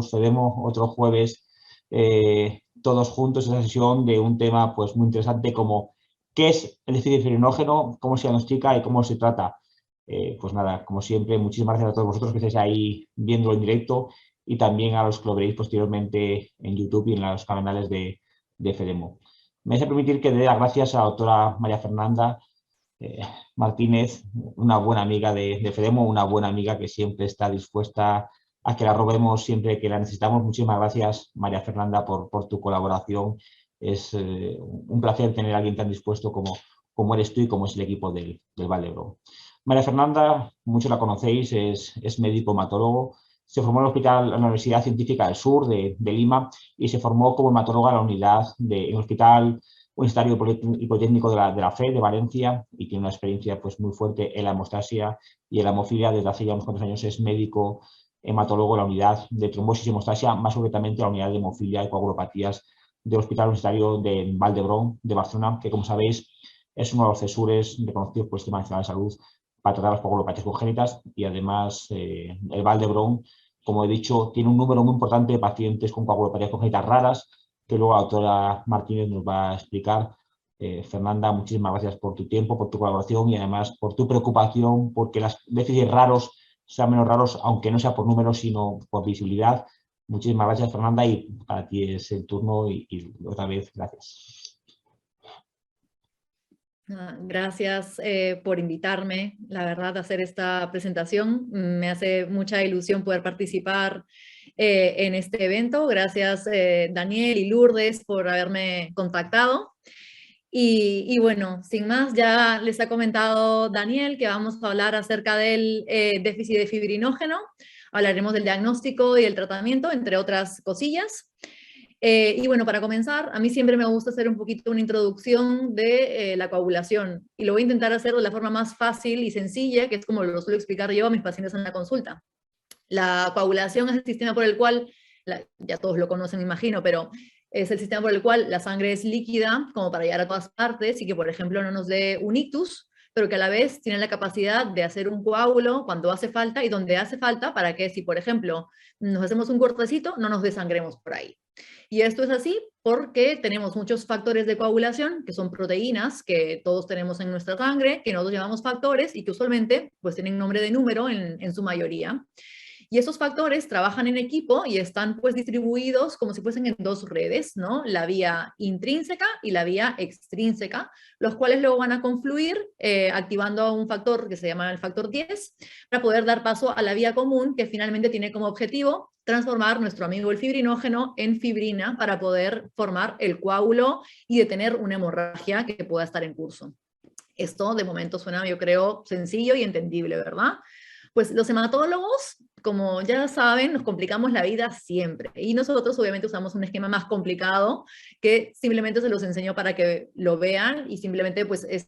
Fedemo, otro jueves todos juntos en esa sesión de un tema pues muy interesante como qué es el déficit fibrinógeno, cómo se diagnostica y cómo se trata. Pues nada, como siempre, muchísimas gracias a todos vosotros que estáis ahí viéndolo en directo y también a los que lo veréis posteriormente en YouTube y en los canales de Fedemo. Me vais a permitir que dé las gracias a la doctora María Fernanda Martínez, una buena amiga de Fedemo, una buena amiga que siempre está dispuesta a que la robemos siempre que la necesitamos. Muchísimas gracias, María Fernanda, por tu colaboración. Es un placer tener a alguien tan dispuesto como eres tú y como es el equipo del Vall d'Hebron. María Fernanda, muchos la conocéis, es médico hematólogo. Se formó en en la Universidad Científica del Sur de Lima y se formó como hematóloga en la unidad en el Hospital Universitario y Politécnico de la FE de Valencia y tiene una experiencia pues, muy fuerte en la hemostasia y en la hemofilia. Desde hace ya unos cuantos años es médico hematólogo en la unidad de trombosis y hemostasia, más concretamente la unidad de hemofilia y coagulopatías del Hospital Universitario de Vall d'Hebron de Barcelona, que como sabéis es uno de los CESURes reconocidos por el Sistema Nacional de Salud para tratar las coagulopatías congénitas y además el Vall d'Hebron, como he dicho, tiene un número muy importante de pacientes con coagulopatías congénitas raras que luego la doctora Martínez nos va a explicar. Fernanda, muchísimas gracias por tu tiempo, por tu colaboración y además por tu preocupación porque los déficits raros sean menos raros, aunque no sea por números, sino por visibilidad. Muchísimas gracias, Fernanda, y para ti es el turno y otra vez, gracias. Gracias por invitarme, la verdad, a hacer esta presentación. Me hace mucha ilusión poder participar en este evento. Gracias, Daniel y Lourdes, por haberme contactado. Y bueno, sin más, ya les ha comentado Daniel que vamos a hablar acerca del déficit de fibrinógeno. Hablaremos del diagnóstico y el tratamiento, entre otras cosillas. Y bueno, para comenzar, a mí siempre me gusta hacer un poquito una introducción de la coagulación. Y lo voy a intentar hacer de la forma más fácil y sencilla, que es como lo suelo explicar yo a mis pacientes en la consulta. La coagulación es el sistema por el cual, ya todos lo conocen, me imagino, pero es el sistema por el cual la sangre es líquida, como para llegar a todas partes, y que, por ejemplo, no nos dé un ictus, pero que a la vez tiene la capacidad de hacer un coágulo cuando hace falta y donde hace falta, para que si, por ejemplo, nos hacemos un cortecito, no nos desangremos por ahí. Y esto es así porque tenemos muchos factores de coagulación, que son proteínas que todos tenemos en nuestra sangre, que nosotros llamamos factores y que usualmente pues, tienen nombre de número en su mayoría. Y esos factores trabajan en equipo y están pues distribuidos como si fuesen en dos redes, ¿no? La vía intrínseca y la vía extrínseca, los cuales luego van a confluir activando un factor que se llama el factor 10 para poder dar paso a la vía común que finalmente tiene como objetivo transformar nuestro amigo el fibrinógeno en fibrina para poder formar el coágulo y detener una hemorragia que pueda estar en curso. Esto de momento suena, yo creo, sencillo y entendible, ¿verdad? Pues los hematólogos, como ya saben, nos complicamos la vida siempre. Y nosotros obviamente usamos un esquema más complicado que simplemente se los enseño para que lo vean y simplemente pues es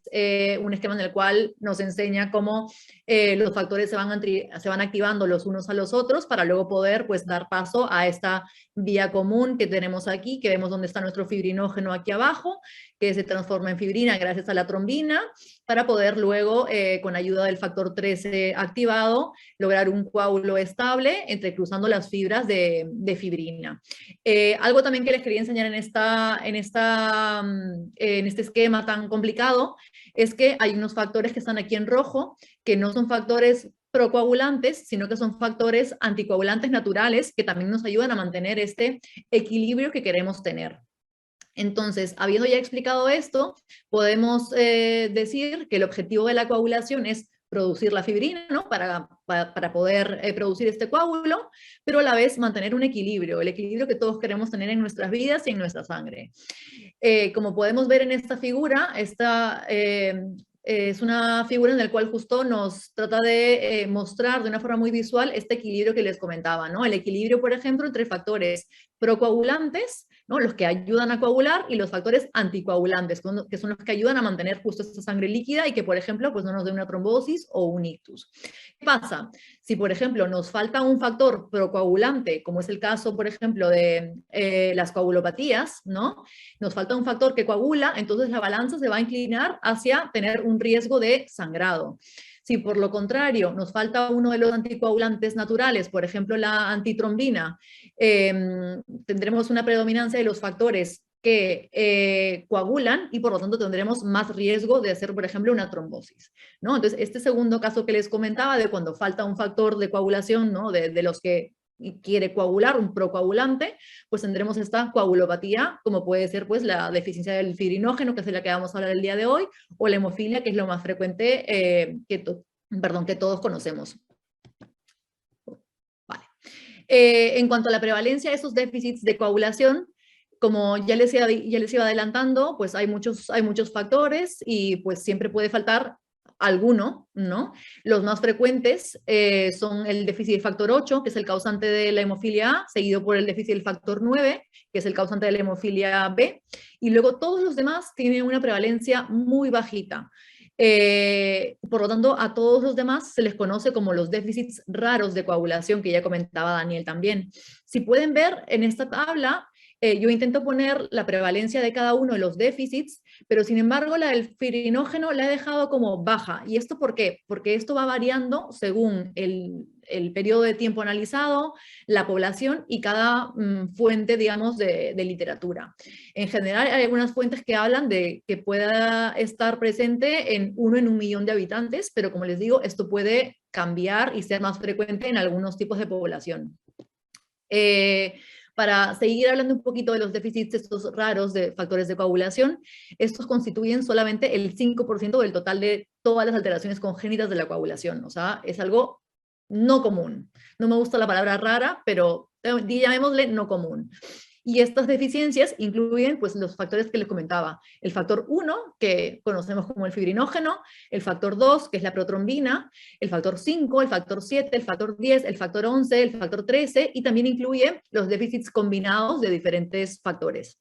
un esquema en el cual nos enseña cómo los factores se van activando los unos a los otros para luego poder pues dar paso a esta vía común que tenemos aquí, que vemos dónde está nuestro fibrinógeno aquí abajo, que se transforma en fibrina gracias a la trombina, para poder luego, con ayuda del factor 13 activado, lograr un coágulo estable entrecruzando las fibras de fibrina. Algo también que les quería enseñar en este esquema tan complicado es que hay unos factores que están aquí en rojo, que no son factores procoagulantes, sino que son factores anticoagulantes naturales que también nos ayudan a mantener este equilibrio que queremos tener. Entonces, habiendo ya explicado esto, podemos decir que el objetivo de la coagulación es producir la fibrina, ¿no? Para poder producir este coágulo, pero a la vez mantener un equilibrio, el equilibrio que todos queremos tener en nuestras vidas y en nuestra sangre. Como podemos ver en esta figura, es una figura en la cual justo nos trata de mostrar de una forma muy visual este equilibrio que les comentaba, ¿no? El equilibrio, por ejemplo, entre factores procoagulantes, ¿no? Los que ayudan a coagular, y los factores anticoagulantes, que son los que ayudan a mantener justo esta sangre líquida y que, por ejemplo, pues no nos dé una trombosis o un ictus. ¿Qué pasa? Si, por ejemplo, nos falta un factor procoagulante, como es el caso, por ejemplo, de las coagulopatías, ¿no? Nos falta un factor que coagula, entonces la balanza se va a inclinar hacia tener un riesgo de sangrado. Si por lo contrario nos falta uno de los anticoagulantes naturales, por ejemplo la antitrombina, tendremos una predominancia de los factores que coagulan y por lo tanto tendremos más riesgo de hacer, por ejemplo, una trombosis, ¿no? Entonces, este segundo caso que les comentaba de cuando falta un factor de coagulación, ¿no? de los que quiere coagular, un procoagulante, pues tendremos esta coagulopatía, como puede ser pues la deficiencia del fibrinógeno, que es de la que vamos a hablar el día de hoy, o la hemofilia, que es lo más frecuente que todos conocemos. Vale. En cuanto a la prevalencia de esos déficits de coagulación, como ya les iba adelantando, pues hay muchos factores y pues siempre puede faltar alguno, ¿no? Los más frecuentes son el déficit del factor 8, que es el causante de la hemofilia A, seguido por el déficit del factor 9, que es el causante de la hemofilia B, y luego todos los demás tienen una prevalencia muy bajita. Por lo tanto, a todos los demás se les conoce como los déficits raros de coagulación, que ya comentaba Daniel también. Si pueden ver en esta tabla, yo intento poner la prevalencia de cada uno de los déficits, pero sin embargo la del fibrinógeno la he dejado como baja. ¿Y esto por qué? Porque esto va variando según el periodo de tiempo analizado, la población y cada fuente, digamos, de literatura. En general hay algunas fuentes que hablan de que pueda estar presente en 1 en 1.000.000 de habitantes, pero como les digo, esto puede cambiar y ser más frecuente en algunos tipos de población. Para seguir hablando un poquito de los déficits estos raros de factores de coagulación, estos constituyen solamente el 5% del total de todas las alteraciones congénitas de la coagulación. O sea, es algo no común. No me gusta la palabra rara, pero llamémosle no común. Y estas deficiencias incluyen pues, los factores que les comentaba. El factor 1, que conocemos como el fibrinógeno, el factor 2, que es la protrombina, el factor 5, el factor 7, el factor 10, el factor 11, el factor 13, y también incluye los déficits combinados de diferentes factores.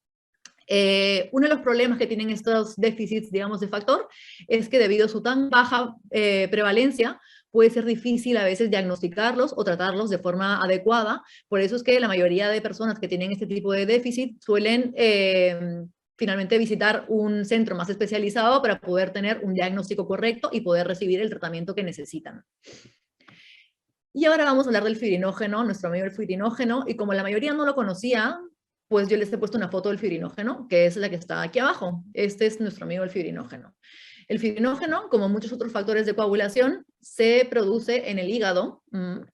Uno de los problemas que tienen estos déficits, digamos, de factor, es que debido a su tan baja prevalencia, puede ser difícil a veces diagnosticarlos o tratarlos de forma adecuada. Por eso es que la mayoría de personas que tienen este tipo de déficit suelen finalmente visitar un centro más especializado para poder tener un diagnóstico correcto y poder recibir el tratamiento que necesitan. Y ahora vamos a hablar del fibrinógeno, nuestro amigo el fibrinógeno, y como la mayoría no lo conocía, pues yo les he puesto una foto del fibrinógeno, que es la que está aquí abajo. Este es nuestro amigo el fibrinógeno. El fibrinógeno, como muchos otros factores de coagulación, se produce en el hígado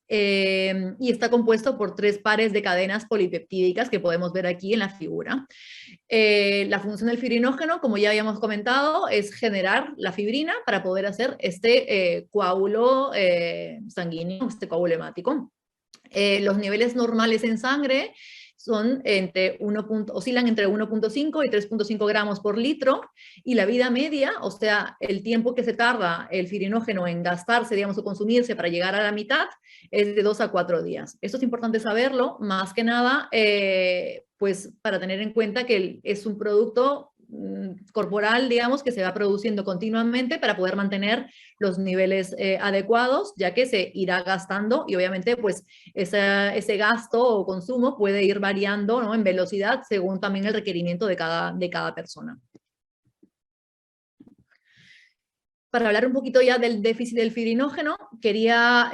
y está compuesto por 3 pares de cadenas polipeptídicas que podemos ver aquí en la figura. La función del fibrinógeno, como ya habíamos comentado, es generar la fibrina para poder hacer este coágulo sanguíneo, este coágulo hemático. Los niveles normales en sangre son oscilan entre 1.5 y 3.5 gramos por litro, y la vida media, o sea, el tiempo que se tarda el fibrinógeno en gastarse, digamos, o consumirse para llegar a la mitad, es de 2 a 4 días. Esto es importante saberlo, más que nada, pues para tener en cuenta que es un producto corporal, digamos, que se va produciendo continuamente para poder mantener los niveles adecuados, ya que se irá gastando y obviamente pues ese gasto o consumo puede ir variando, ¿no?, en velocidad según también el requerimiento de cada persona. Para hablar un poquito ya del déficit del fibrinógeno, quería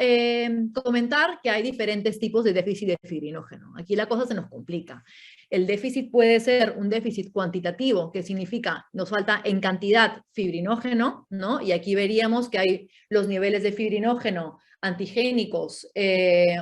comentar que hay diferentes tipos de déficit de fibrinógeno. Aquí la cosa se nos complica. El déficit puede ser un déficit cuantitativo, que significa nos falta en cantidad fibrinógeno, ¿no? Y aquí veríamos que hay los niveles de fibrinógeno antigénicos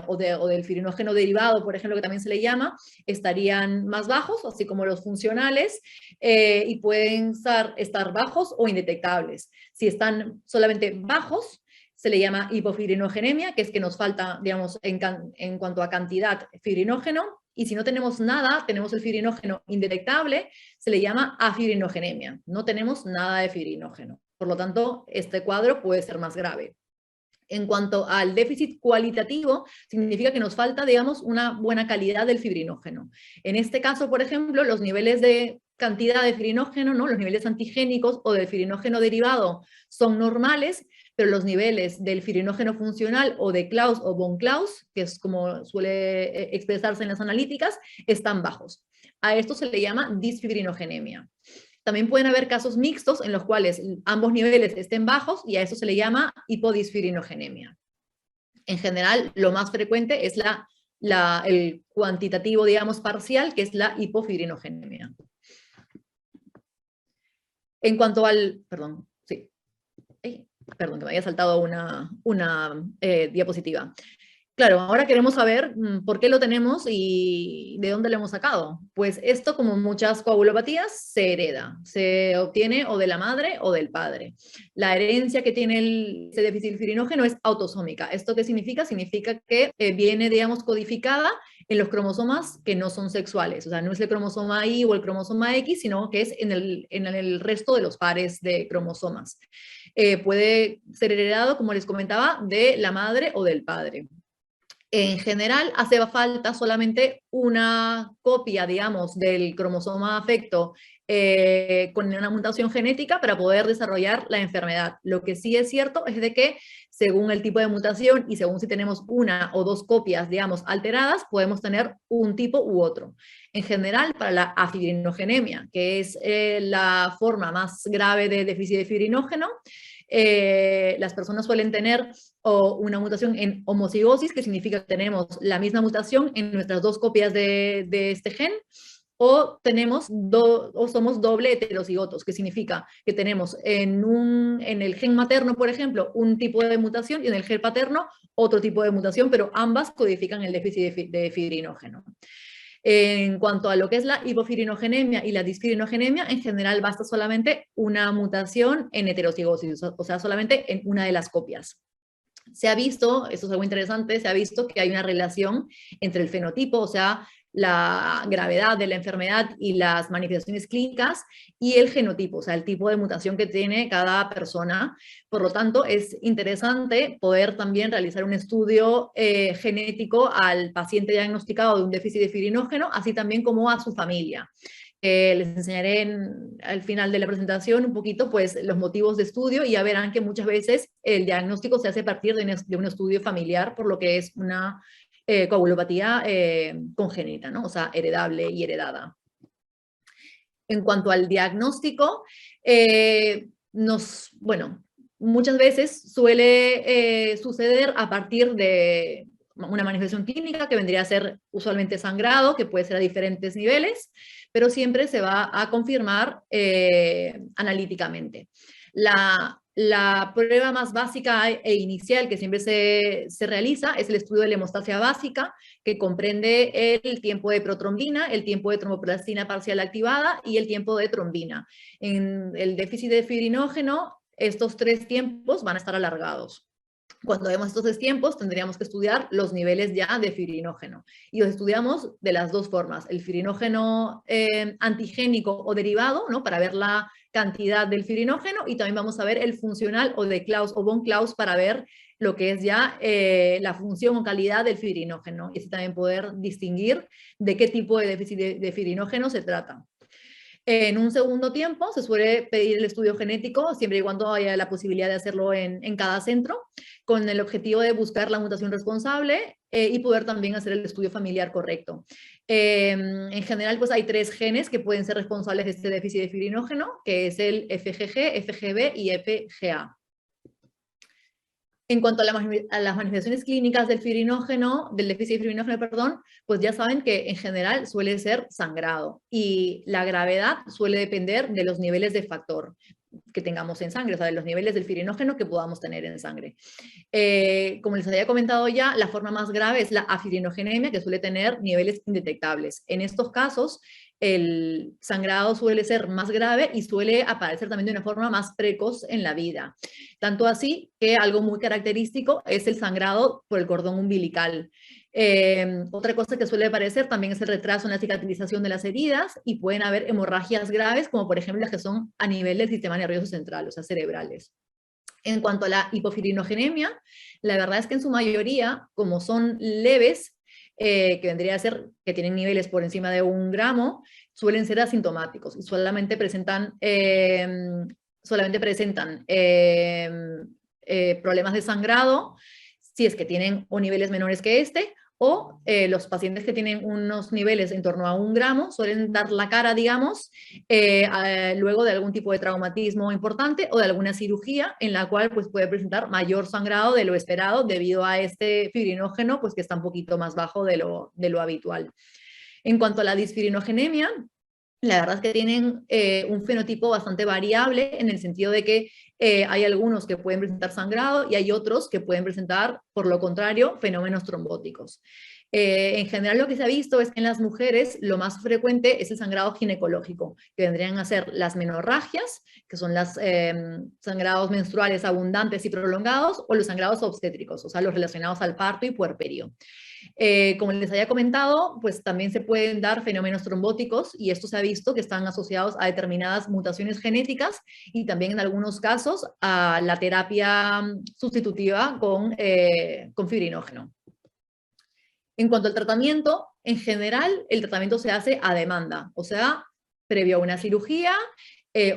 o del fibrinógeno derivado, por ejemplo, que también se le llama, estarían más bajos, así como los funcionales, y pueden estar bajos o indetectables. Si están solamente bajos, se le llama hipofibrinogénemia, que es que nos falta, digamos, en cuanto a cantidad fibrinógeno, y si no tenemos nada, tenemos el fibrinógeno indetectable, se le llama afibrinogénemia. No tenemos nada de fibrinógeno. Por lo tanto, este cuadro puede ser más grave. En cuanto al déficit cualitativo, significa que nos falta, digamos, una buena calidad del fibrinógeno. En este caso, por ejemplo, los niveles de cantidad de fibrinógeno, ¿no?, los niveles antigénicos o del fibrinógeno derivado son normales, pero los niveles del fibrinógeno funcional o de Claus o von Claus, que es como suele expresarse en las analíticas, están bajos. A esto se le llama disfibrinogenemia. También pueden haber casos mixtos en los cuales ambos niveles estén bajos y a eso se le llama hipodisfirinogenemia. En general, lo más frecuente es el cuantitativo, digamos, parcial, que es la hipofibrinogenia. En cuanto al, perdón, sí, perdón, que me había saltado una diapositiva. Claro, ahora queremos saber por qué lo tenemos y de dónde lo hemos sacado. Pues esto, como muchas coagulopatías, se hereda. Se obtiene o de la madre o del padre. La herencia que tiene ese déficit fibrinógeno es autosómica. ¿Esto qué significa? Significa que viene, digamos, codificada en los cromosomas que no son sexuales. O sea, no es el cromosoma Y o el cromosoma X, sino que es en el resto de los pares de cromosomas. Puede ser heredado, como les comentaba, de la madre o del padre. En general, hace falta solamente una copia, digamos, del cromosoma afecto con una mutación genética para poder desarrollar la enfermedad. Lo que sí es cierto es de que según el tipo de mutación y según si tenemos una o dos copias, digamos, alteradas, podemos tener un tipo u otro. En general, para la afibrinogenemia, que es la forma más grave de déficit de fibrinógeno, las personas suelen tener una mutación en homocigosis, que significa que tenemos la misma mutación en nuestras dos copias de este gen, o somos doble heterocigotos, que significa que tenemos en el gen materno, por ejemplo, un tipo de mutación y en el gen paterno otro tipo de mutación, pero ambas codifican el déficit de fibrinógeno. En cuanto a lo que es la hipofibrinogenia y la disfibrinogenia, en general basta solamente una mutación en heterocigosis, o sea, solamente en una de las copias. Se ha visto, esto es algo interesante, se ha visto que hay una relación entre el fenotipo, o sea, la gravedad de la enfermedad y las manifestaciones clínicas, y el genotipo, o sea, el tipo de mutación que tiene cada persona. Por lo tanto, es interesante poder también realizar un estudio genético al paciente diagnosticado de un déficit de fibrinógeno, así también como a su familia. Les enseñaré al final de la presentación un poquito pues los motivos de estudio, y ya verán que muchas veces el diagnóstico se hace a partir de un estudio familiar, por lo que es una coagulopatía congénita, ¿no? O sea, heredable y heredada. En cuanto al diagnóstico, bueno, muchas veces suele suceder a partir de una manifestación clínica que vendría a ser usualmente sangrado, que puede ser a diferentes niveles, pero siempre se va a confirmar analíticamente. La prueba más básica e inicial que siempre se realiza es el estudio de la hemostasia básica, que comprende el tiempo de protrombina, el tiempo de tromboplastina parcial activada y el tiempo de trombina. En el déficit de fibrinógeno, estos tres tiempos van a estar alargados. Cuando vemos estos tres tiempos, tendríamos que estudiar los niveles ya de fibrinógeno. Y los estudiamos de las dos formas: el fibrinógeno antigénico o derivado, ¿no?, para ver la cantidad del fibrinógeno, y también vamos a ver el funcional o de Claus o von Claus para ver lo que es ya la función o calidad del fibrinógeno, y así también poder distinguir de qué tipo de déficit de fibrinógeno se trata. En un segundo tiempo se suele pedir el estudio genético, siempre y cuando haya la posibilidad de hacerlo en cada centro, con el objetivo de buscar la mutación responsable y poder también hacer el estudio familiar correcto. En general, pues hay tres genes que pueden ser responsables de este déficit de fibrinógeno, que es el FGG, FGB y FGA. En cuanto a las manifestaciones clínicas del fibrinógeno, del déficit de fibrinógeno, perdón, pues ya saben que en general suele ser sangrado, y la gravedad suele depender de los niveles de factor que tengamos en sangre, o sea, de los niveles del fibrinógeno que podamos tener en sangre. Como les había comentado ya, la forma más grave es la afibrinogenemia, que suele tener niveles indetectables. En estos casos, el sangrado suele ser más grave y suele aparecer también de una forma más precoz en la vida. Tanto así que algo muy característico es el sangrado por el cordón umbilical. Otra cosa que suele aparecer también es el retraso en la cicatrización de las heridas, y pueden haber hemorragias graves, como por ejemplo las que son a nivel del sistema nervioso central, o sea, cerebrales. En cuanto a la hipofibrinogenia, la verdad es que en su mayoría, como son leves, que vendría a ser que tienen niveles por encima de 1 gramo, suelen ser asintomáticos y solamente presentan problemas de sangrado si es que tienen o niveles menores que este, O los pacientes que tienen unos niveles en torno a 1 gramo suelen dar la cara, digamos, luego de algún tipo de traumatismo importante o de alguna cirugía en la cual pues, puede presentar mayor sangrado de lo esperado debido a este fibrinógeno pues, que está un poquito más bajo de lo habitual. En cuanto a la disfibrinogénemia, la verdad es que tienen un fenotipo bastante variable en el sentido de que hay algunos que pueden presentar sangrado y hay otros que pueden presentar, por lo contrario, fenómenos trombóticos. En general lo que se ha visto es que en las mujeres lo más frecuente es el sangrado ginecológico, que vendrían a ser las menorragias, que son los sangrados menstruales abundantes y prolongados, o los sangrados obstétricos, o sea, los relacionados al parto y puerperio. Como les había comentado, pues también se pueden dar fenómenos trombóticos y esto se ha visto que están asociados a determinadas mutaciones genéticas y también en algunos casos a la terapia sustitutiva con fibrinógeno. En cuanto al tratamiento, en general el tratamiento se hace a demanda, o sea, previo a una cirugía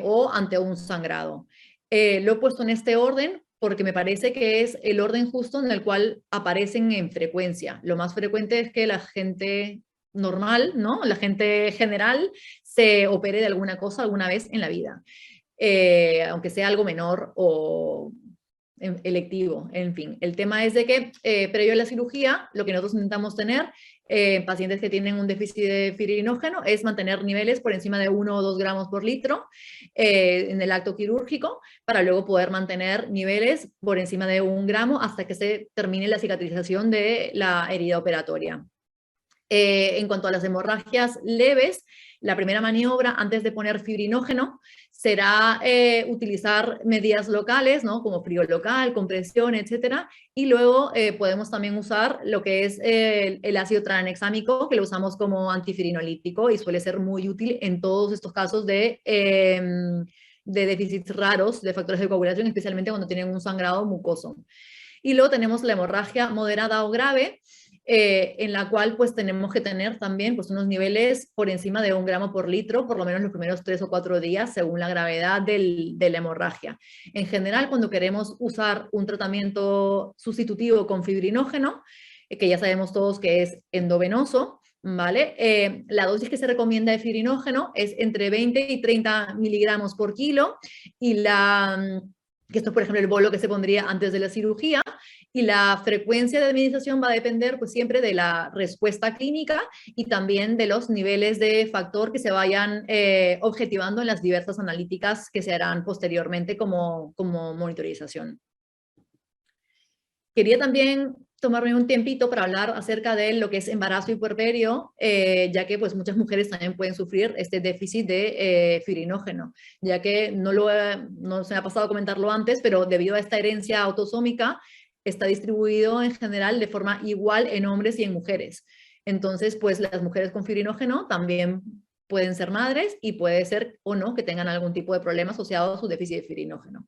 o ante un sangrado. Lo he puesto en este orden porque me parece que es el orden justo en el cual aparecen en frecuencia. Lo más frecuente es que la gente normal, ¿no? La gente general se opere de alguna cosa alguna vez en la vida, aunque sea algo menor o electivo, en fin. El tema es de que previo a la cirugía, lo que nosotros intentamos tener pacientes que tienen un déficit de fibrinógeno es mantener niveles por encima de 1 o 2 gramos por litro en el acto quirúrgico para luego poder mantener niveles por encima de 1 gramo hasta que se termine la cicatrización de la herida operatoria. En cuanto a las hemorragias leves, la primera maniobra antes de poner fibrinógeno será utilizar medidas locales, ¿no? Como frío local, compresión, etcétera, y luego podemos también usar lo que es el ácido tranexámico, que lo usamos como antifibrinolítico y suele ser muy útil en todos estos casos de déficits raros de factores de coagulación, especialmente cuando tienen un sangrado mucoso. Y luego tenemos la hemorragia moderada o grave, en la cual pues tenemos que tener también pues unos niveles por encima de 1 gramo por litro, por lo menos los primeros 3 o 4 días, según la gravedad de la hemorragia. En general, cuando queremos usar un tratamiento sustitutivo con fibrinógeno, que ya sabemos todos que es endovenoso, ¿vale? La dosis que se recomienda de fibrinógeno es entre 20 y 30 miligramos por kilo, y que esto es, por ejemplo, el bolo que se pondría antes de la cirugía, y la frecuencia de administración va a depender pues siempre de la respuesta clínica y también de los niveles de factor que se vayan objetivando en las diversas analíticas que se harán posteriormente como monitorización. Quería también tomarme un tiempito para hablar acerca de lo que es embarazo y puerperio, ya que pues muchas mujeres también pueden sufrir este déficit de fibrinógeno, ya que no se me ha pasado a comentarlo antes, pero debido a esta herencia autosómica, está distribuido en general de forma igual en hombres y en mujeres. Entonces, pues las mujeres con fibrinógeno también pueden ser madres y puede ser o no que tengan algún tipo de problema asociado a su déficit de fibrinógeno.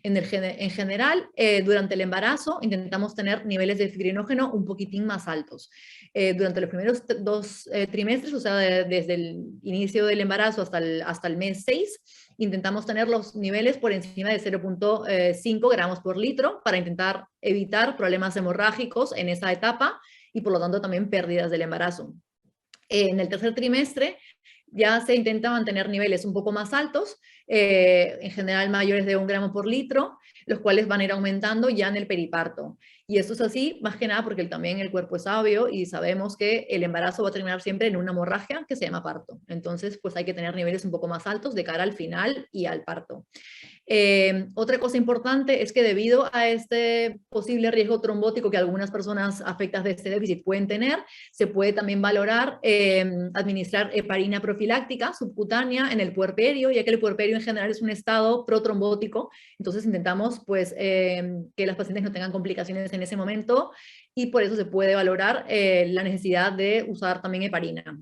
En general, durante el embarazo intentamos tener niveles de fibrinógeno un poquitín más altos. Durante los primeros 2 trimestres, o sea, desde el inicio del embarazo hasta el mes 6, intentamos tener los niveles por encima de 0.5 gramos por litro para intentar evitar problemas hemorrágicos en esa etapa y por lo tanto también pérdidas del embarazo. En el tercer trimestre ya se intenta mantener niveles un poco más altos, en general mayores de 1 gramo por litro, los cuales van a ir aumentando ya en el periparto. Y esto es así, más que nada porque también el cuerpo es sabio y sabemos que el embarazo va a terminar siempre en una hemorragia que se llama parto. Entonces, pues hay que tener niveles un poco más altos de cara al final y al parto. Otra cosa importante es que debido a este posible riesgo trombótico que algunas personas afectadas de este déficit pueden tener, se puede también valorar administrar heparina profiláctica subcutánea en el puerperio, ya que el puerperio en general es un estado protrombótico. Entonces intentamos pues, que las pacientes no tengan complicaciones en ese momento y por eso se puede valorar la necesidad de usar también heparina.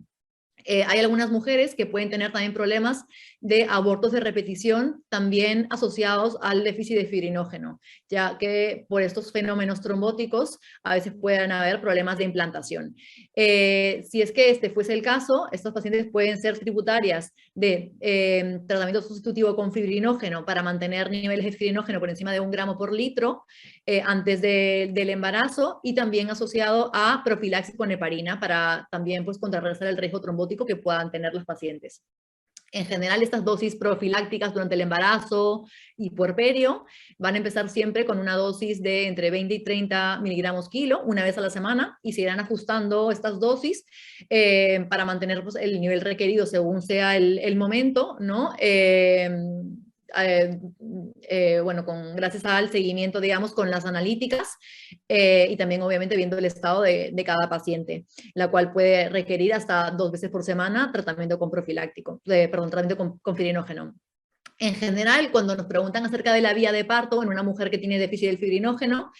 Hay algunas mujeres que pueden tener también problemas de abortos de repetición, también asociados al déficit de fibrinógeno, ya que por estos fenómenos trombóticos a veces pueden haber problemas de implantación. Si es que este fuese el caso, estas pacientes pueden ser tributarias de tratamiento sustitutivo con fibrinógeno para mantener niveles de fibrinógeno por encima de 1 gramo por litro antes del embarazo, y también asociado a profilaxis con heparina para también pues contrarrestar el riesgo trombótico que puedan tener los pacientes. En general, estas dosis profilácticas durante el embarazo y puerperio van a empezar siempre con una dosis de entre 20 y 30 miligramos kilo, una vez a la semana, y se irán ajustando estas dosis para mantener pues, el nivel requerido según sea el momento, ¿no? Bueno, gracias al seguimiento, digamos, con las analíticas y también obviamente viendo el estado de cada paciente, la cual puede requerir hasta 2 veces por semana tratamiento con profiláctico, tratamiento con fibrinógeno. En general, cuando nos preguntan acerca de la vía de parto en una mujer que tiene déficit del fibrinógeno,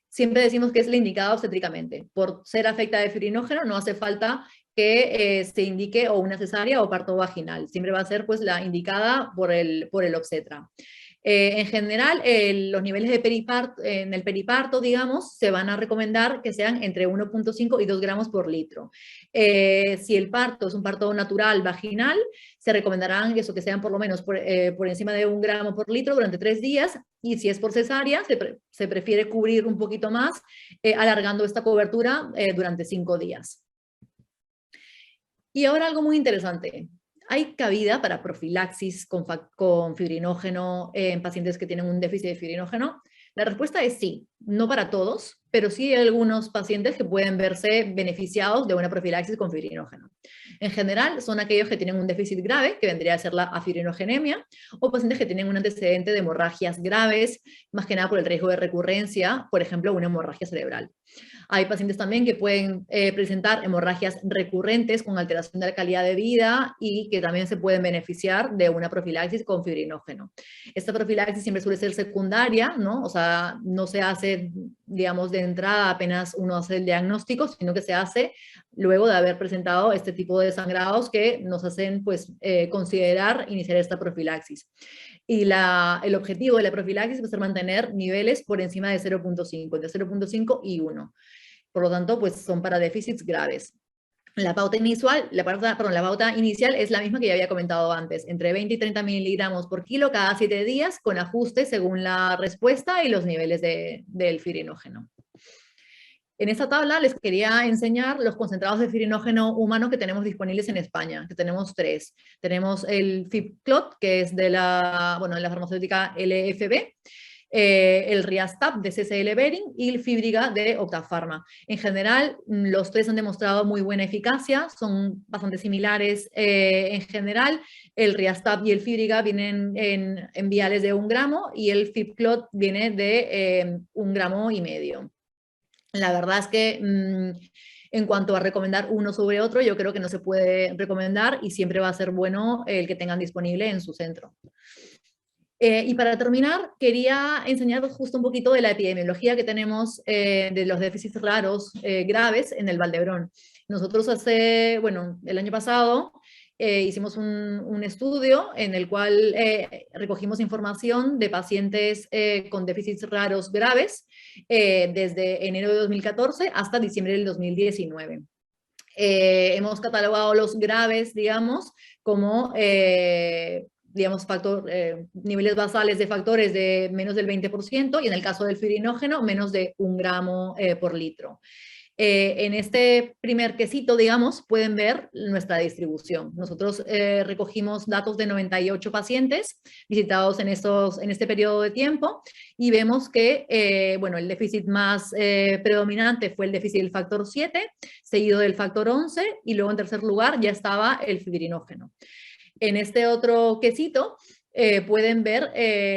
siempre decimos que es la indicada obstétricamente. Por ser afectada de fibrinógeno no hace falta que se indique o una cesárea o parto vaginal. Siempre va a ser pues la indicada por el obstetra. En general, los niveles en el periparto, digamos, se van a recomendar que sean entre 1.5 y 2 gramos por litro. Si el parto es un parto natural vaginal, se recomendarán eso, que sean por lo menos por encima de 1 gramo por litro durante 3 días, y si es por cesárea, se prefiere cubrir un poquito más, alargando esta cobertura durante 5 días. Y ahora algo muy interesante. ¿Hay cabida para profilaxis con fibrinógeno en pacientes que tienen un déficit de fibrinógeno? La respuesta es sí, no para todos, pero sí hay algunos pacientes que pueden verse beneficiados de una profilaxis con fibrinógeno. En general, son aquellos que tienen un déficit grave, que vendría a ser la afibrinogénemia, o pacientes que tienen un antecedente de hemorragias graves, más que nada por el riesgo de recurrencia, por ejemplo, una hemorragia cerebral. Hay pacientes también que pueden presentar hemorragias recurrentes con alteración de la calidad de vida y que también se pueden beneficiar de una profilaxis con fibrinógeno. Esta profilaxis siempre suele ser secundaria, ¿no? O sea, no se hace, digamos, de entrada apenas uno hace el diagnóstico, sino que se hace luego de haber presentado este tipo de sangrados que nos hacen, pues, considerar iniciar esta profilaxis. Y el objetivo de la profilaxis va a ser mantener niveles por encima de 0.5, entre 0.5 y 1. Por lo tanto, pues son para déficits graves. La pauta inicial es la misma que ya había comentado antes, entre 20 y 30 miligramos por kilo cada 7 días, con ajustes según la respuesta y los niveles del fibrinógeno. En esta tabla les quería enseñar los concentrados de fibrinógeno humano que tenemos disponibles en España, que tenemos 3. Tenemos el Fibclot, que es de la farmacéutica LFB, el Riastab de CSL Behring y el Fibriga de Octafarma. En general, los 3 han demostrado muy buena eficacia, son bastante similares en general. El Riastab y el Fibriga vienen en viales de 1 gramo y el Fibclot viene de 1,5 gramos. La verdad es que en cuanto a recomendar uno sobre otro, yo creo que no se puede recomendar y siempre va a ser bueno el que tengan disponible en su centro. Y para terminar, quería enseñaros justo un poquito de la epidemiología que tenemos de los déficits raros graves en el Valdebrón. Nosotros el año pasado hicimos un estudio en el cual recogimos información de pacientes con déficits raros graves desde enero de 2014 hasta diciembre del 2019. Hemos catalogado los graves, digamos, como niveles basales de factores de menos del 20% y en el caso del fibrinógeno menos de 1 gramo por litro. En este primer quesito, digamos, pueden ver nuestra distribución. Nosotros recogimos datos de 98 pacientes visitados en este periodo de tiempo y vemos que, el déficit más predominante fue el déficit del factor 7, seguido del factor 11 y luego en tercer lugar ya estaba el fibrinógeno. En este otro quesito pueden ver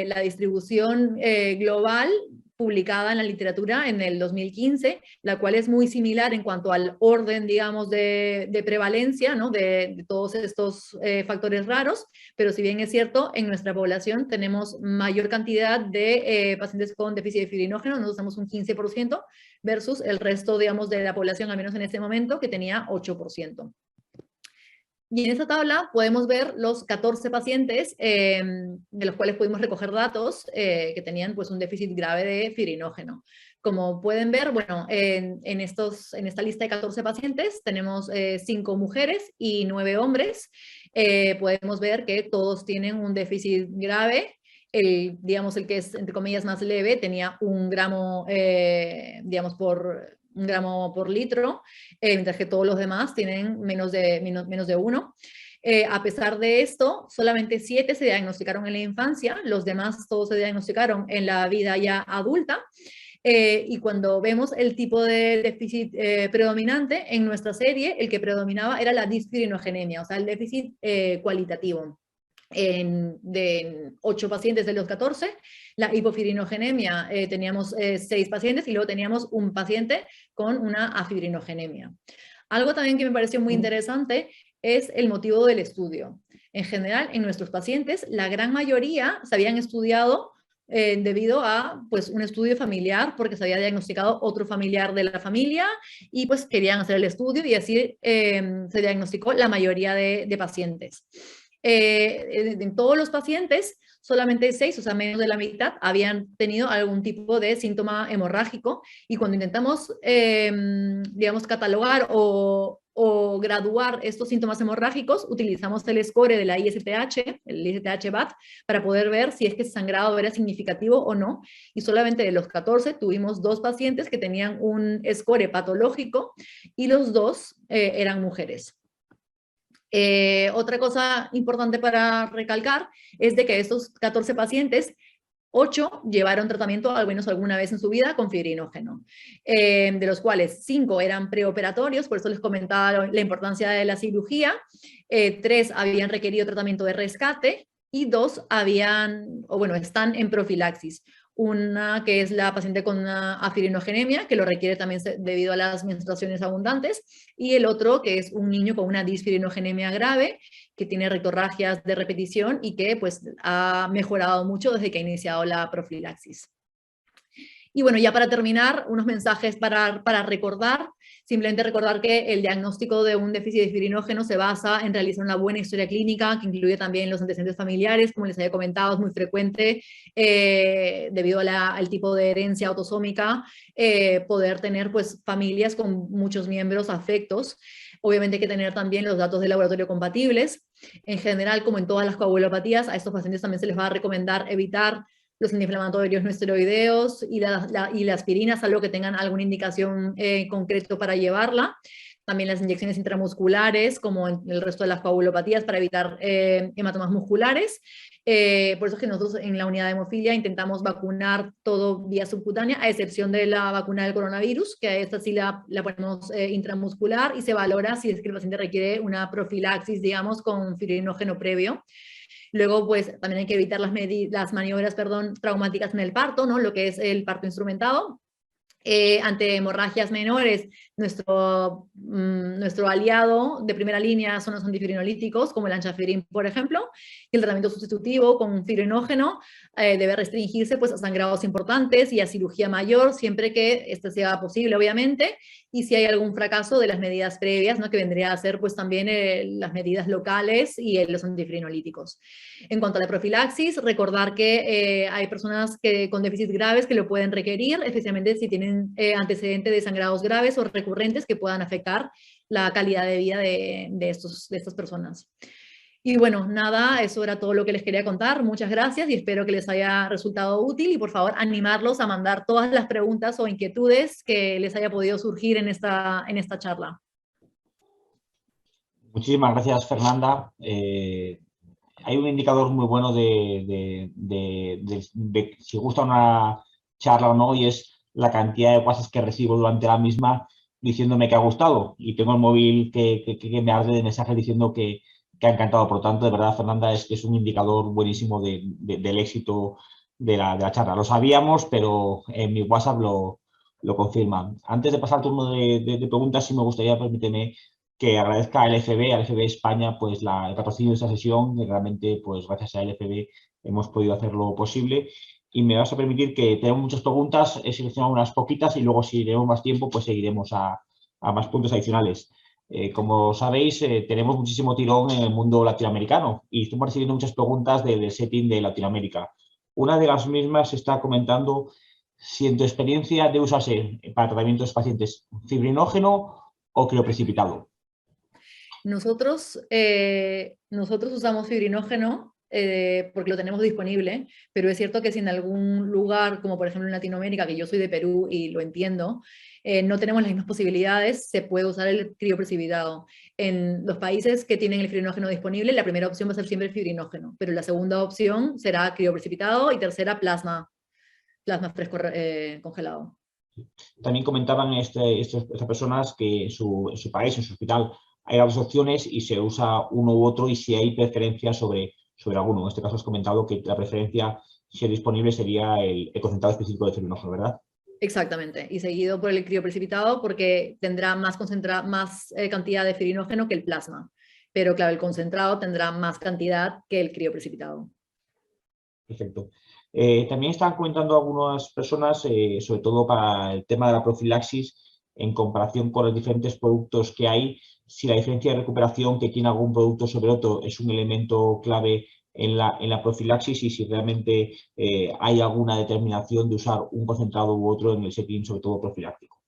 la distribución global publicada en la literatura en el 2015, la cual es muy similar en cuanto al orden, digamos, de prevalencia, ¿no? de todos estos factores raros, pero si bien es cierto, en nuestra población tenemos mayor cantidad de pacientes con déficit de fibrinógeno, nosotros tenemos un 15% versus el resto, digamos, de la población, al menos en este momento, que tenía 8%. Y en esta tabla podemos ver los 14 pacientes de los cuales pudimos recoger datos que tenían pues, un déficit grave de fibrinógeno. Como pueden ver, bueno, en esta lista de 14 pacientes tenemos 5 mujeres y 9 hombres. Podemos ver que todos tienen un déficit grave. Digamos, el que es, entre comillas, más leve, tenía 1 gramo, digamos, por 1 gramo por litro, mientras que todos los demás tienen menos de 1. A pesar de esto, solamente 7 se diagnosticaron en la infancia, los demás todos se diagnosticaron en la vida ya adulta. Y cuando vemos el tipo de déficit predominante en nuestra serie, el que predominaba era la disfibrinogenia, o sea, el déficit cualitativo. De 8 pacientes de los 14, la hipofibrinogenia teníamos 6 pacientes y luego teníamos un paciente con una afibrinogenia. Algo también que me pareció muy interesante es el motivo del estudio. En general, en nuestros pacientes, la gran mayoría se habían estudiado debido a pues, un estudio familiar, porque se había diagnosticado otro familiar de la familia y pues querían hacer el estudio y así se diagnosticó la mayoría de pacientes. En todos los pacientes, solamente 6, o sea, menos de la mitad, habían tenido algún tipo de síntoma hemorrágico y cuando intentamos, digamos, catalogar o graduar estos síntomas hemorrágicos, utilizamos el score de la ISTH, el ISTH-BAT, para poder ver si es que ese sangrado era significativo o no, y solamente de los 14 tuvimos 2 pacientes que tenían un score patológico y los 2 eran mujeres. Otra cosa importante para recalcar es de que estos 14 pacientes, 8 llevaron tratamiento al menos alguna vez en su vida con fibrinógeno, de los cuales 5 eran preoperatorios, por eso les comentaba la importancia de la cirugía, 3 habían requerido tratamiento de rescate y 2 están en profilaxis. Una que es la paciente con una afibrinogenia, que lo requiere también debido a las menstruaciones abundantes, y el otro que es un niño con una disfibrinogenia grave, que tiene rectorragias de repetición y que pues ha mejorado mucho desde que ha iniciado la profilaxis. Y bueno, ya para terminar, unos mensajes para recordar. Simplemente recordar que el diagnóstico de un déficit de fibrinógeno se basa en realizar una buena historia clínica, que incluye también los antecedentes familiares, como les había comentado, es muy frecuente debido al tipo de herencia autosómica, poder tener pues familias con muchos miembros afectos. Obviamente hay que tener también los datos de laboratorio compatibles. En general, como en todas las coagulopatías, a estos pacientes también se les va a recomendar evitar los antiinflamatorios no esteroideos y la aspirina, salvo que tengan alguna indicación concreta para llevarla. También las inyecciones intramusculares, como en el resto de las coagulopatías, para evitar hematomas musculares. Por eso es que nosotros en la unidad de hemofilia intentamos vacunar todo vía subcutánea, a excepción de la vacuna del coronavirus, que a esta sí la ponemos intramuscular y se valora si es que el paciente requiere una profilaxis, digamos, con fibrinógeno previo. Luego, pues, también hay que evitar las maniobras, traumáticas en el parto, ¿no? Lo que es el parto instrumentado. Ante hemorragias menores, nuestro aliado de primera línea son los antifibrinolíticos, como el anchafibrin, por ejemplo, y el tratamiento sustitutivo con fibrinógeno debe restringirse pues, a sangrados importantes y a cirugía mayor, siempre que esto sea posible, obviamente, y si hay algún fracaso de las medidas previas, ¿no? Que vendría a ser pues, también las medidas locales y los antifibrinolíticos. En cuanto a la profilaxis, recordar que hay personas con déficits graves que lo pueden requerir, especialmente si tienen antecedentes de sangrados graves o recurrentes que puedan afectar la calidad de vida de estas personas. Y bueno, nada, eso era todo lo que les quería contar. Muchas gracias y espero que les haya resultado útil y por favor animarlos a mandar todas las preguntas o inquietudes que les haya podido surgir en esta charla. Muchísimas gracias, Fernanda. Hay un indicador muy bueno de si gusta una charla o no, y es la cantidad de WhatsApp que recibo durante la misma diciéndome que ha gustado, y tengo el móvil que me arde de mensajes diciendo que ha encantado. Por lo tanto, de verdad, Fernanda, es un indicador buenísimo del éxito de la charla. Lo sabíamos, pero en mi WhatsApp lo confirman. Antes de pasar al turno de preguntas, sí me gustaría, permíteme, que agradezca al LFB España, pues el patrocinio de esta sesión, y realmente, pues gracias a LFB hemos podido hacerlo posible. Y me vas a permitir que tenemos muchas preguntas, he seleccionado unas poquitas y luego si tenemos más tiempo, pues seguiremos a más puntos adicionales. Como sabéis, tenemos muchísimo tirón en el mundo latinoamericano y estamos recibiendo muchas preguntas del setting de Latinoamérica. Una de las mismas está comentando si en tu experiencia debe usarse para tratamientos de pacientes fibrinógeno o crioprecipitado. Nosotros usamos fibrinógeno porque lo tenemos disponible, pero es cierto que si en algún lugar, como por ejemplo en Latinoamérica, que yo soy de Perú y lo entiendo, no tenemos las mismas posibilidades, se puede usar el crioprecipitado. En los países que tienen el fibrinógeno disponible, la primera opción va a ser siempre el fibrinógeno, pero la segunda opción será crioprecipitado y tercera plasma fresco congelado. También comentaban estas personas que en su país, en su hospital, hay varias opciones y se usa uno u otro y si hay preferencia sobre alguno. En este caso has comentado que la preferencia, si es disponible, sería el concentrado específico de fibrinógeno, ¿verdad? Exactamente, y seguido por el crioprecipitado porque tendrá más cantidad de fibrinógeno que el plasma. Pero claro, el concentrado tendrá más cantidad que el crioprecipitado. Perfecto. También están comentando algunas personas, sobre todo para el tema de la profilaxis, en comparación con los diferentes productos que hay, si la diferencia de recuperación que tiene algún producto sobre otro es un elemento clave en la profilaxis y si realmente hay alguna determinación de usar un concentrado u otro en el setting, sobre todo profiláctico.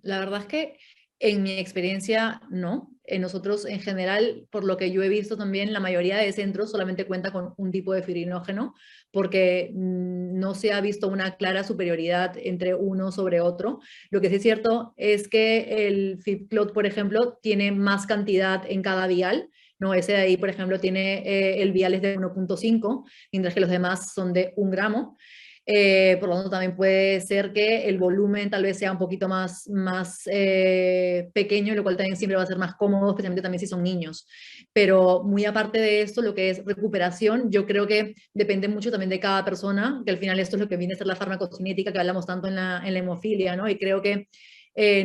La verdad es que en mi experiencia no. Nosotros en general, por lo que yo he visto también, la mayoría de centros solamente cuenta con un tipo de fibrinógeno porque no se ha visto una clara superioridad entre uno sobre otro. Lo que sí es cierto es que el FibClot, por ejemplo, tiene más cantidad en cada vial. No, ese de ahí, por ejemplo, tiene el vial es de 1.5, mientras que los demás son de 1 gramo. Por lo tanto, también puede ser que el volumen tal vez sea un poquito más pequeño, lo cual también siempre va a ser más cómodo, especialmente también si son niños. Pero muy aparte de esto, lo que es recuperación, yo creo que depende mucho también de cada persona, que al final esto es lo que viene a ser la farmacocinética que hablamos tanto en la hemofilia, ¿no? Y creo que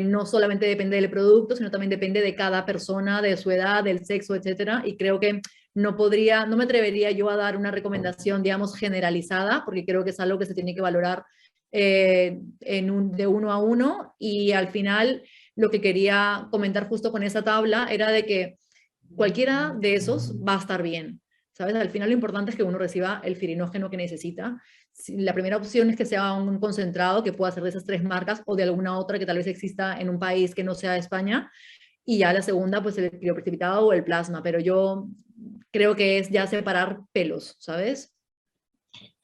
no solamente depende del producto, sino también depende de cada persona, de su edad, del sexo, etcétera. Y creo que no me atrevería yo a dar una recomendación, digamos, generalizada, porque creo que es algo que se tiene que valorar de uno a uno. Y al final, lo que quería comentar justo con esa tabla era de que cualquiera de esos va a estar bien, ¿sabes? Al final lo importante es que uno reciba el fibrinógeno que necesita. La primera opción es que sea un concentrado que pueda ser de esas 3 marcas o de alguna otra que tal vez exista en un país que no sea España. Y ya la segunda, pues el crioprecipitado o el plasma. Pero yo creo que es ya separar pelos, ¿sabes?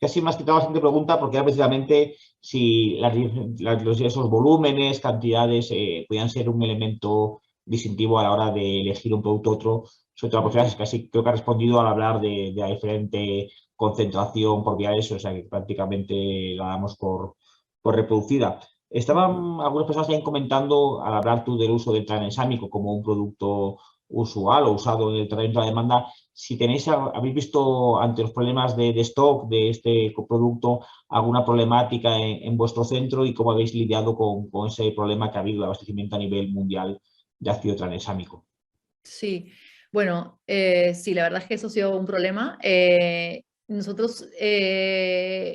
Casi me has quitado bastante pregunta porque era precisamente si esos volúmenes, cantidades, podían ser un elemento distintivo a la hora de elegir un producto u otro. Sobre todo la profilaxis, casi creo que ha respondido al hablar de la diferente concentración por viales, o sea que prácticamente la damos por reproducida. Estaban algunas personas también comentando, al hablar tú del uso del tranexámico como un producto usual o usado en el tratamiento de la demanda, si habéis visto ante los problemas de stock de este producto alguna problemática en vuestro centro y cómo habéis lidiado con ese problema que ha habido de abastecimiento a nivel mundial de ácido tranexámico. Sí, bueno, sí, la verdad es que eso ha sido un problema. Nosotros,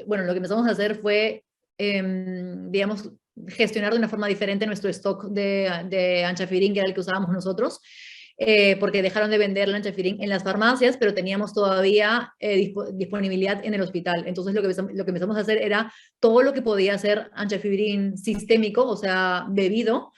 bueno, lo que empezamos a hacer fue, digamos, gestionar de una forma diferente nuestro stock de anchafirín, que era el que usábamos nosotros, porque dejaron de vender la anchafirín en las farmacias, pero teníamos todavía disponibilidad en el hospital. Entonces lo que empezamos a hacer era todo lo que podía ser anchafirín sistémico, o sea, bebido,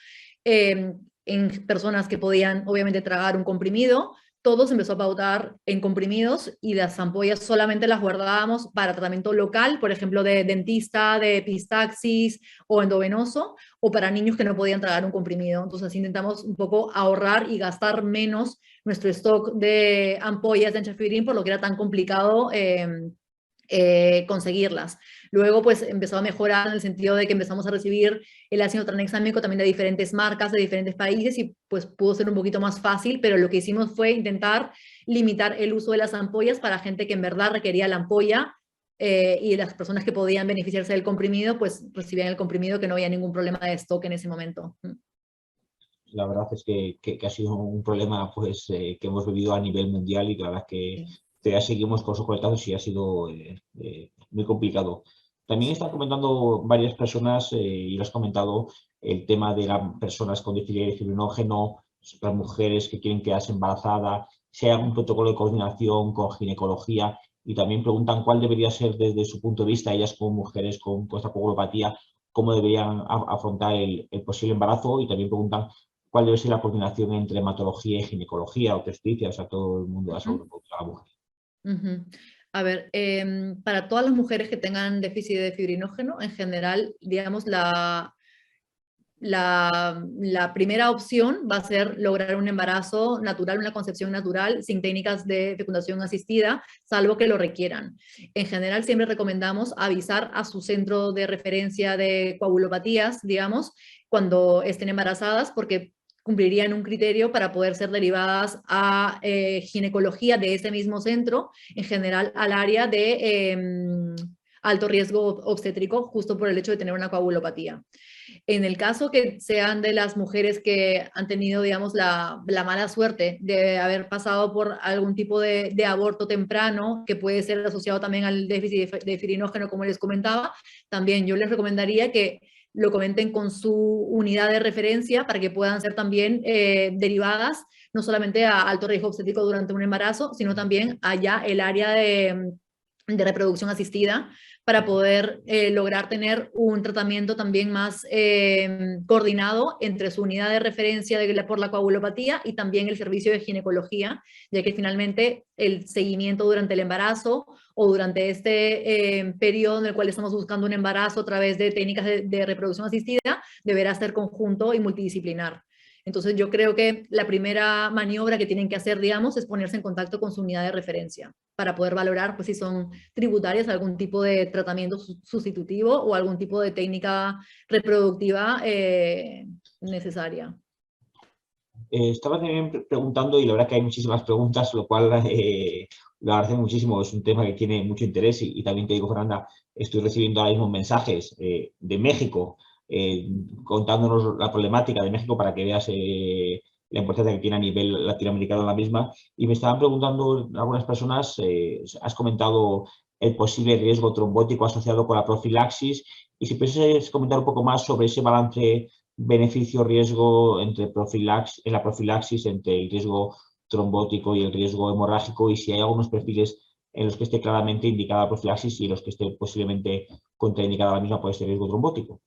en personas que podían obviamente tragar un comprimido. Todo se empezó a pautar en comprimidos y las ampollas solamente las guardábamos para tratamiento local, por ejemplo, de dentista, de epistaxis o endovenoso, o para niños que no podían tragar un comprimido. Entonces intentamos un poco ahorrar y gastar menos nuestro stock de ampollas de anchafirín, por lo que era tan complicado conseguirlas. Luego pues empezó a mejorar en el sentido de que empezamos a recibir el ácido tranexámico también de diferentes marcas, de diferentes países, y pues pudo ser un poquito más fácil, pero lo que hicimos fue intentar limitar el uso de las ampollas para gente que en verdad requería la ampolla, y las personas que podían beneficiarse del comprimido pues recibían el comprimido, que no había ningún problema de stock en ese momento. La verdad es que ha sido un problema pues, que hemos vivido a nivel mundial y que la verdad es que todavía seguimos con sus conectados y ha sido muy complicado. También están comentando varias personas, y lo has comentado, el tema de las personas con déficit de fibrinógeno, las mujeres que quieren quedarse embarazadas, si hay algún protocolo de coordinación con ginecología, y también preguntan cuál debería ser desde su punto de vista, ellas como mujeres con esta coagulopatía, cómo deberían afrontar el posible embarazo, y también preguntan cuál debe ser la coordinación entre hematología y ginecología, obstetricia, o sea, todo el mundo de la salud reproductiva de la mujer. A ver, para todas las mujeres que tengan déficit de fibrinógeno, en general, digamos, la primera opción va a ser lograr un embarazo natural, una concepción natural, sin técnicas de fecundación asistida, salvo que lo requieran. En general, siempre recomendamos avisar a su centro de referencia de coagulopatías, digamos, cuando estén embarazadas, porque cumplirían un criterio para poder ser derivadas a ginecología de ese mismo centro, en general al área de alto riesgo obstétrico, justo por el hecho de tener una coagulopatía. En el caso que sean de las mujeres que han tenido, digamos, la mala suerte de haber pasado por algún tipo de aborto temprano, que puede ser asociado también al déficit de fibrinógeno, como les comentaba, también yo les recomendaría que lo comenten con su unidad de referencia para que puedan ser también derivadas, no solamente a alto riesgo obstétrico durante un embarazo, sino también allá el área de reproducción asistida, para poder lograr tener un tratamiento también más coordinado entre su unidad de referencia por la coagulopatía y también el servicio de ginecología, ya que finalmente el seguimiento durante el embarazo o durante este periodo en el cual estamos buscando un embarazo a través de técnicas de reproducción asistida deberá ser conjunto y multidisciplinar. Entonces yo creo que la primera maniobra que tienen que hacer, digamos, es ponerse en contacto con su unidad de referencia para poder valorar pues, si son tributarias a algún tipo de tratamiento sustitutivo o algún tipo de técnica reproductiva necesaria. Estaba también preguntando, y la verdad que hay muchísimas preguntas, lo cual lo agradezco muchísimo, es un tema que tiene mucho interés, y también te digo, Fernanda, estoy recibiendo ahora mismo mensajes de México, contándonos la problemática de México para que veas la importancia que tiene a nivel latinoamericano la misma, y me estaban preguntando algunas personas, has comentado el posible riesgo trombótico asociado con la profilaxis, y si puedes comentar un poco más sobre ese balance beneficio-riesgo entre en la profilaxis, entre el riesgo trombótico y el riesgo hemorrágico, y si hay algunos perfiles en los que esté claramente indicada la profilaxis y en los que esté posiblemente contraindicada la misma por este riesgo trombótico.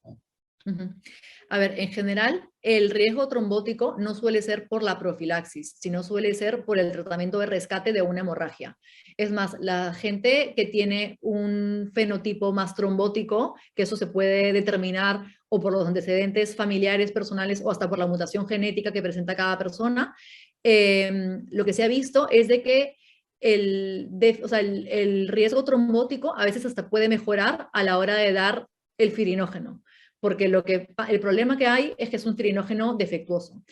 A ver, en general, el riesgo trombótico no suele ser por la profilaxis, sino suele ser por el tratamiento de rescate de una hemorragia. Es más, la gente que tiene un fenotipo más trombótico, que eso se puede determinar o por los antecedentes familiares, personales, o hasta por la mutación genética que presenta cada persona, lo que se ha visto es de que el riesgo trombótico a veces hasta puede mejorar a la hora de dar el firinógeno, porque el problema que hay es que es un firinógeno defectuoso.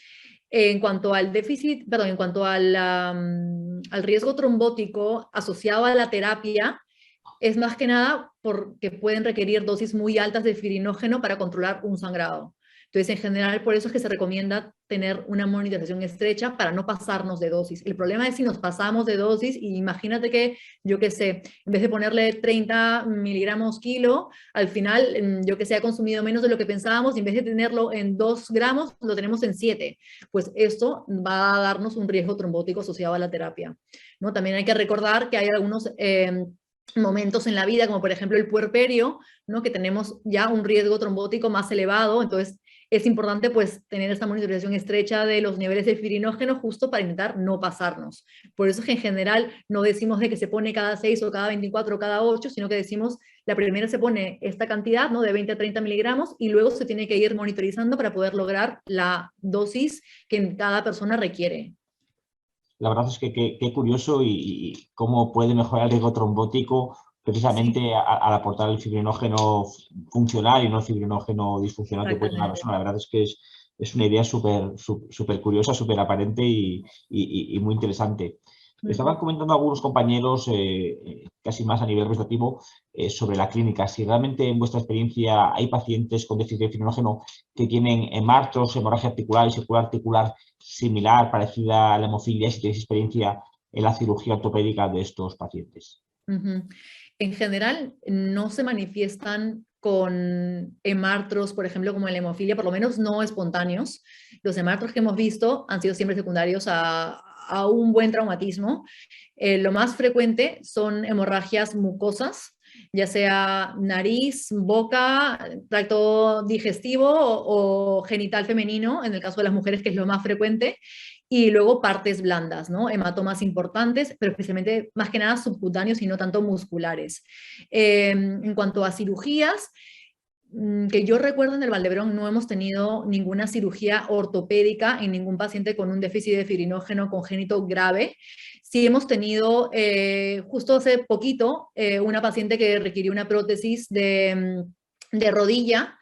En cuanto al déficit, perdón, en cuanto al riesgo trombótico asociado a la terapia, es más que nada porque pueden requerir dosis muy altas de firinógeno para controlar un sangrado. Entonces, en general, por eso es que se recomienda tener una monitorización estrecha para no pasarnos de dosis. El problema es si nos pasamos de dosis, y imagínate que, yo qué sé, en vez de ponerle 30 miligramos kilo, al final, yo que sé, ha consumido menos de lo que pensábamos, y en vez de tenerlo en 2 gramos, lo tenemos en 7. Pues esto va a darnos un riesgo trombótico asociado a la terapia, ¿no? También hay que recordar que hay algunos momentos en la vida, como por ejemplo el puerperio, ¿no? Que tenemos ya un riesgo trombótico más elevado, entonces es importante pues tener esta monitorización estrecha de los niveles de firinógeno justo para intentar no pasarnos. Por eso es que en general no decimos de que se pone cada 6 o cada 24 o cada 8, sino que decimos la primera se pone esta cantidad, ¿no? De 20 a 30 miligramos, y luego se tiene que ir monitorizando para poder lograr la dosis que cada persona requiere. La verdad es que qué curioso, y cómo puede mejorar el riesgo trombótico precisamente sí, al aportar el fibrinógeno funcional y no el fibrinógeno disfuncional que puede tener una persona. La verdad es que es una idea súper curiosa, súper aparente y muy interesante. Estaban comentando algunos compañeros, casi más a nivel prestativo, sobre la clínica. Si realmente en vuestra experiencia hay pacientes con déficit de fibrinógeno que tienen hemartos, hemorragia articular y secuela articular similar, parecida a la hemofilia, si tenéis experiencia en la cirugía ortopédica de estos pacientes. En general, no se manifiestan con hemartros, por ejemplo, como en la hemofilia, por lo menos no espontáneos. Los hemartros que hemos visto han sido siempre secundarios a un buen traumatismo. Lo más frecuente son hemorragias mucosas, ya sea nariz, boca, tracto digestivo o genital femenino, en el caso de las mujeres, que es lo más frecuente, y luego partes blandas, ¿no? Hematomas importantes, pero especialmente, más que nada, subcutáneos y no tanto musculares. En cuanto a cirugías, que yo recuerdo en el Valdebrón no hemos tenido ninguna cirugía ortopédica en ningún paciente con un déficit de fibrinógeno congénito grave. Sí hemos tenido, justo hace poquito, una paciente que requirió una prótesis de rodilla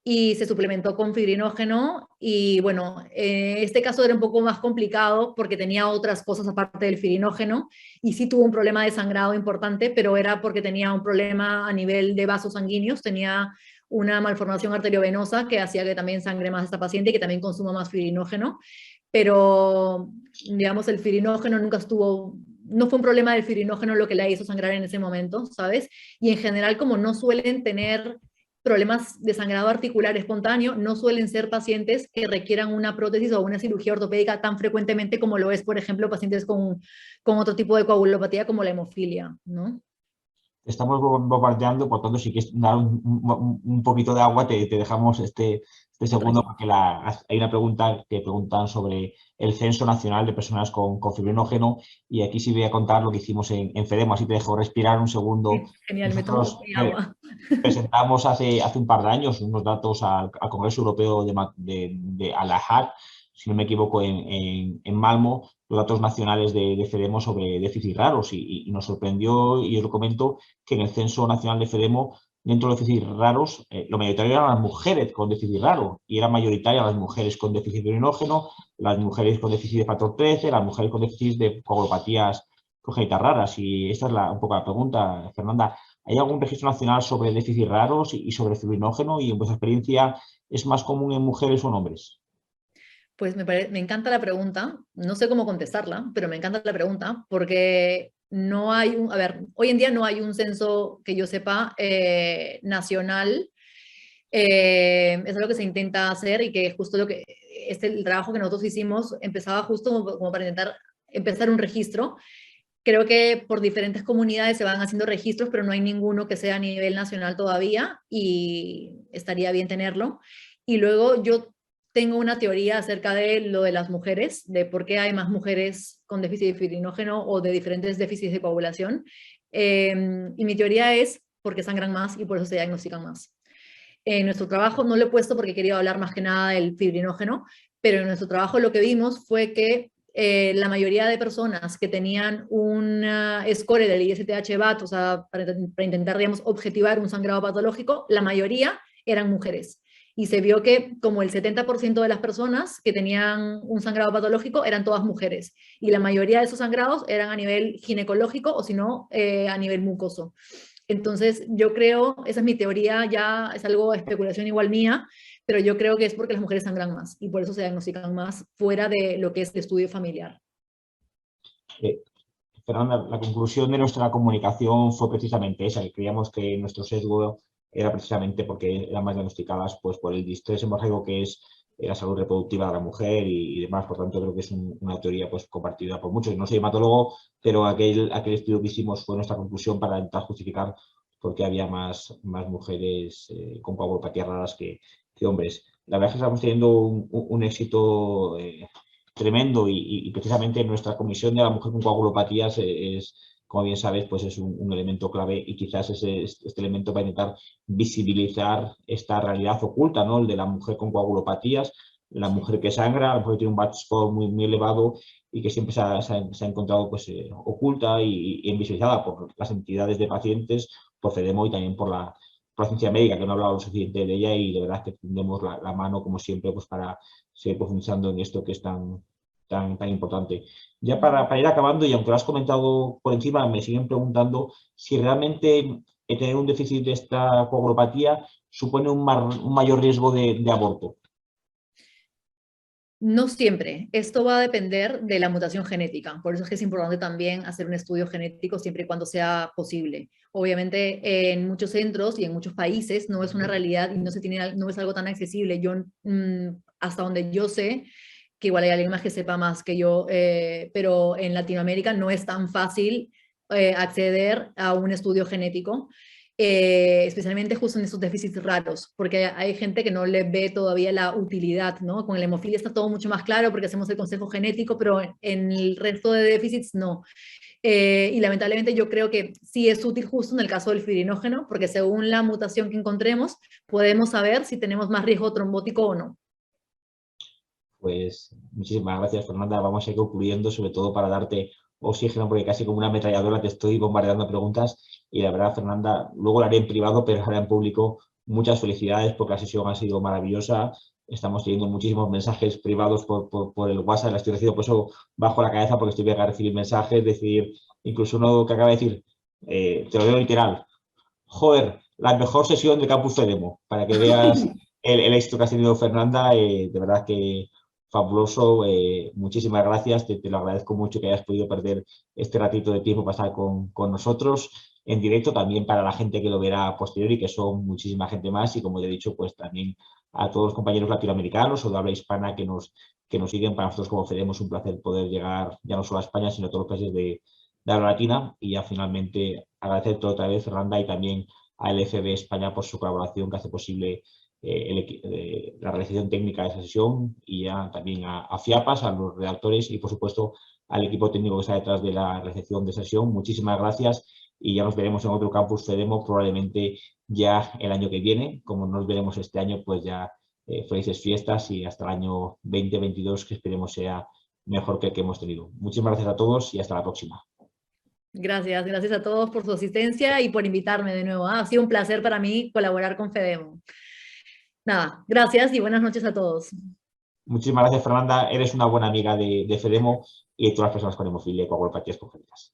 y se suplementó con fibrinógeno y bueno, este caso era un poco más complicado porque tenía otras cosas aparte del fibrinógeno y sí tuvo un problema de sangrado importante, pero era porque tenía un problema a nivel de vasos sanguíneos, tenía una malformación arteriovenosa que hacía que también sangre más esta paciente y que también consuma más fibrinógeno, pero digamos el fibrinógeno nunca estuvo, no fue un problema del fibrinógeno lo que la hizo sangrar en ese momento, ¿sabes? Y en general como no suelen tener problemas de sangrado articular espontáneo, no suelen ser pacientes que requieran una prótesis o una cirugía ortopédica tan frecuentemente como lo es, por ejemplo, pacientes con otro tipo de coagulopatía como la hemofilia, ¿no? Estamos bombardeando, por tanto, si quieres dar un poquito de agua, te dejamos este segundo, porque hay una pregunta que preguntan sobre el Censo Nacional de Personas con Fibrinógeno, y aquí sí voy a contar lo que hicimos en FEDEMO, así te dejo respirar un segundo. Genial, me tomo Nosotros mi agua. presentamos hace un par de años unos datos al Congreso Europeo de Al-Ahad, si no me equivoco, en Malmo, los datos nacionales de FEDEMO sobre déficits raros y nos sorprendió, y yo lo comento, que en el Censo Nacional de FEDEMO, dentro de los déficits raros, lo mayoritario eran las mujeres con déficit raro y eran mayoritarias las mujeres con déficit de urinógeno, las mujeres con déficit de factor 13, las mujeres con déficit de coagulopatías congénitas raras. Y esta es un poco la pregunta, Fernanda. ¿Hay algún registro nacional sobre déficits raros y sobre fibrinógeno? Y en vuestra experiencia, ¿es más común en mujeres o en hombres? Pues me encanta la pregunta, no sé cómo contestarla, pero me encanta la pregunta porque no hay a ver, hoy en día no hay un censo que yo sepa nacional, es lo que se intenta hacer y que justo el trabajo que nosotros hicimos empezaba justo como para intentar empezar un registro. Creo que por diferentes comunidades se van haciendo registros, pero no hay ninguno que sea a nivel nacional todavía y estaría bien tenerlo. Y luego yo tengo una teoría acerca de lo de las mujeres, de por qué hay más mujeres con déficit de fibrinógeno o de diferentes déficits de coagulación. Y mi teoría es porque sangran más y por eso se diagnostican más. En nuestro trabajo, no lo he puesto porque quería hablar más que nada del fibrinógeno, pero en nuestro trabajo lo que vimos fue que la mayoría de personas que tenían un score del ISTH-BAT, o sea, para intentar, digamos, objetivar un sangrado patológico, la mayoría eran mujeres. Y se vio que como el 70% de las personas que tenían un sangrado patológico eran todas mujeres. Y la mayoría de esos sangrados eran a nivel ginecológico o si no, a nivel mucoso. Entonces, yo creo, esa es mi teoría, ya es algo de especulación igual mía, pero yo creo que es porque las mujeres sangran más y por eso se diagnostican más fuera de lo que es el estudio familiar. Eh, Fernanda, la conclusión de nuestra comunicación fue precisamente esa, que creíamos que nuestro sesgo era precisamente porque eran más diagnosticadas pues, por el distrés hemorrágico, que es la salud reproductiva de la mujer y demás. Por tanto, creo que es una teoría pues, compartida por muchos. No soy hematólogo, pero aquel estudio que hicimos fue nuestra conclusión para intentar justificar por qué había más mujeres con coagulopatías raras que hombres. La verdad es que estamos teniendo un éxito tremendo, y precisamente nuestra comisión de la mujer con coagulopatías es, como bien sabes, pues es un elemento clave, y quizás este elemento para intentar visibilizar esta realidad oculta, ¿no? El de la mujer con coagulopatías, la mujer que sangra, la mujer que tiene un BAT score muy elevado y que siempre se ha encontrado pues, oculta y invisibilizada por las entidades de pacientes, por FEDEMO y también por la ciencia médica, que no ha hablado lo suficiente de ella, y de verdad que tendemos la mano, como siempre, pues para seguir profundizando en esto que es tan importante. Ya para ir acabando, y aunque lo has comentado por encima, me siguen preguntando si realmente tener un déficit de esta coagulopatía supone un mayor riesgo de aborto. No siempre. Esto va a depender de la mutación genética. Por eso es que es importante también hacer un estudio genético siempre y cuando sea posible. Obviamente, en muchos centros y en muchos países no es una realidad y no es algo tan accesible. Yo, hasta donde yo sé, que igual hay alguien más que sepa más que yo, pero en Latinoamérica no es tan fácil acceder a un estudio genético. Especialmente justo en estos déficits raros, porque hay gente que no le ve todavía la utilidad, ¿no? Con la hemofilia está todo mucho más claro porque hacemos el consejo genético, pero en el resto de déficits no. Y lamentablemente yo creo que sí es útil justo en el caso del fibrinógeno, porque según la mutación que encontremos, podemos saber si tenemos más riesgo trombótico o no. Pues muchísimas gracias, Fernanda. Vamos a ir concluyendo, sobre todo para darte oxígeno, porque casi como una ametralladora te estoy bombardeando preguntas. Y la verdad, Fernanda, luego lo haré en privado, pero ahora en público, muchas felicidades porque la sesión ha sido maravillosa. Estamos teniendo muchísimos mensajes privados por el WhatsApp, la estoy recibiendo, por eso bajo la cabeza porque estoy a recibir mensajes, decir, incluso uno que acaba de decir, te lo digo literal, joder, la mejor sesión de Campus Fedemo, para que veas el éxito que has tenido, Fernanda, de verdad que fabuloso, muchísimas gracias, te lo agradezco mucho que hayas podido perder este ratito de tiempo pasar con nosotros en directo, también para la gente que lo verá a posteriori, que son muchísima gente más, y como ya he dicho, pues también a todos los compañeros latinoamericanos o de habla hispana que nos siguen. Para nosotros como Fedemo es un placer poder llegar ya no solo a España, sino a todos los países de habla latina. Y ya finalmente agradecerte otra vez, Fernanda, y también a LFB España por su colaboración que hace posible la realización técnica de esa sesión, y ya también a FIAPAS, a los redactores y por supuesto al equipo técnico que está detrás de la recepción de sesión. Muchísimas gracias y ya nos veremos en otro Campus Fedemo probablemente ya el año que viene. Como nos veremos este año, pues ya felices fiestas y hasta el año 2022, que esperemos sea mejor que el que hemos tenido. Muchísimas gracias a todos y hasta la próxima. Gracias, gracias a todos por su asistencia y por invitarme de nuevo. Ha sido un placer para mí colaborar con Fedemo. Nada, gracias y buenas noches a todos. Muchísimas gracias, Fernanda. Eres una buena amiga de Fedemo y de todas las personas con hemofilia y coagulopatías congénitas.